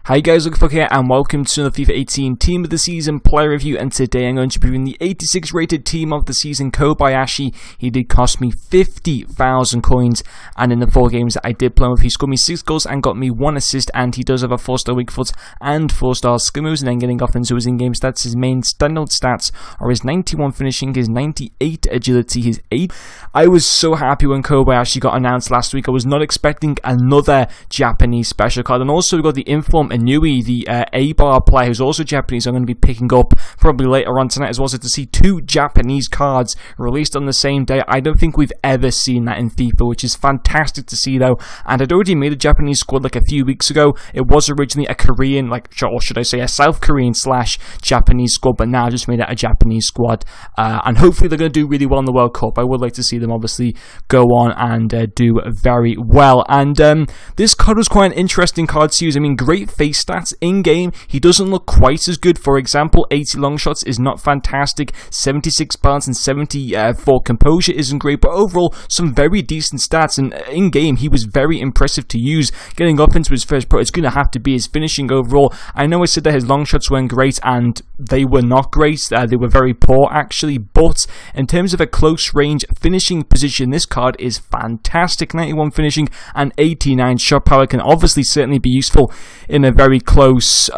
Hi guys, Luke here and welcome to another FIFA 18 Team of the Season player review, and today I'm going to be reviewing the 86 rated Team of the Season, Kobayashi. He did cost me 50,000 coins, and in the 4 games that I did play with, he scored me 6 goals and got me 1 assist, and he does have a 4-star weak foot and 4-star skill moves. And then getting off into his in-game stats, his main standard stats are his 91 finishing, his 98 agility, his 8. I was so happy when Kobayashi got announced last week. I was not expecting another Japanese special card, and also we got the Inform Inui, the A-bar player who's also Japanese. I'm going to be picking up probably later on tonight as well. So to see 2 Japanese cards released on the same day, I don't think we've ever seen that in FIFA, which is fantastic to see though. And I'd already made a Japanese squad like a few weeks ago. It was originally a Korean, or should I say a South Korean / Japanese squad, but now I just made it a Japanese squad. And hopefully they're going to do really well in the World Cup. I would like to see them obviously go on and do very well. And this card was quite an interesting card to use. I mean, great face stats in-game. He doesn't look quite as good. For example, 80 long shots is not fantastic, 76 balance and 74 composure isn't great, but overall some very decent stats. And in-game he was very impressive to use. Getting up into his first pro, it's going to have to be his finishing overall. I know I said that his long shots weren't great, and they were not great. They were very poor actually, but in terms of a close range finishing position, this card is fantastic. 91 finishing and 89 shot power can obviously certainly be useful in a very close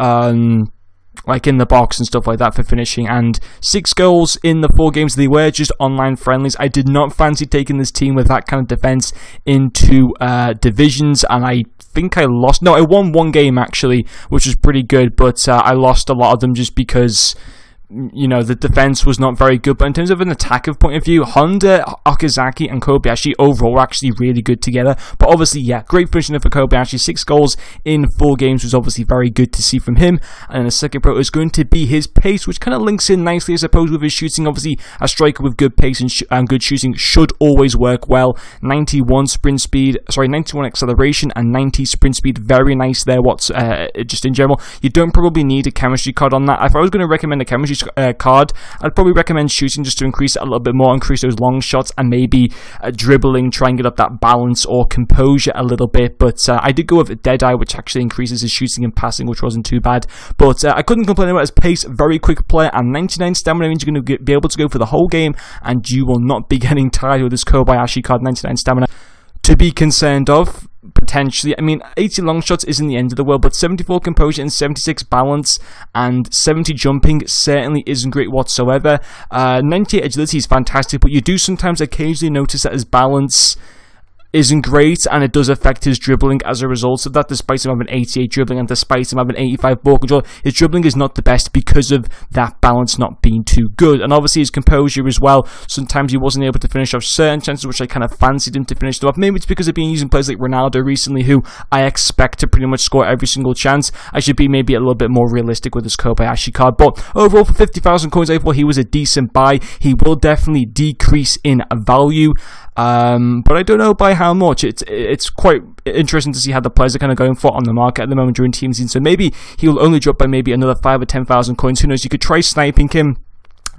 like in the box and stuff like that for finishing. And 6 goals in the 4 games. They were just online friendlies. I did not fancy taking this team with that kind of defense into divisions, and I think I lost. No, I won 1 game actually, which was pretty good, but I lost a lot of them just because, you know, the defense was not very good. But in terms of an attacking point of view, Honda, Okazaki and Kobayashi overall were actually really good together. But obviously, yeah, great finishing for Kobayashi. 6 goals in 4 games was obviously very good to see from him. And the second pro is going to be his pace, which kind of links in nicely, I suppose, with his shooting. Obviously, a striker with good pace and good shooting should always work well. 91 acceleration and 90 sprint speed. Very nice there. Just in general, you don't probably need a chemistry card on that. If I was going to recommend a chemistry card, I'd probably recommend shooting just to increase it a little bit more, increase those long shots, and maybe dribbling, try and get up that balance or composure a little bit. But I did go with Deadeye, which actually increases his shooting and passing, which wasn't too bad. But I couldn't complain about his pace. Very quick player, and 99 stamina means you're going to be able to go for the whole game, and you will not be getting tired with this Kobayashi card. 99 stamina to be concerned of, potentially. I mean, 80 long shots isn't the end of the world, but 74 composure and 76 balance and 70 jumping certainly isn't great whatsoever. 98 agility is fantastic, but you do sometimes occasionally notice that his balance isn't great, and it does affect his dribbling as a result of that. Despite him having 88 dribbling and despite him having 85 ball control, his dribbling is not the best because of that balance not being too good. And obviously his composure as well, sometimes he wasn't able to finish off certain chances which I kind of fancied him to finish them off. Maybe it's because I've been using players like Ronaldo recently, who I expect to pretty much score every single chance. I should be maybe a little bit more realistic with this Kobayashi card. But overall, for 50,000 coins, I thought he was a decent buy. He will definitely decrease in value, but I don't know by how much. It's quite interesting to see how the players are kind of going for on the market at the moment during team season. So maybe he'll only drop by maybe another 5 or 10,000 coins. Who knows? You could try sniping him.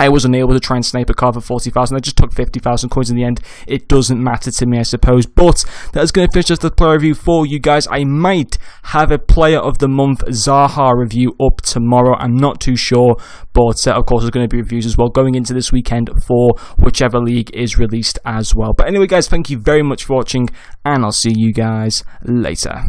I was unable to try and snipe a card for 40,000. I just took 50,000 coins in the end. It doesn't matter to me, I suppose. But that is going to finish us the player review for you guys. I might have a player of the month Zaha review up tomorrow. I'm not too sure. But of course, there's going to be reviews as well going into this weekend for whichever league is released as well. But anyway, guys, thank you very much for watching, and I'll see you guys later.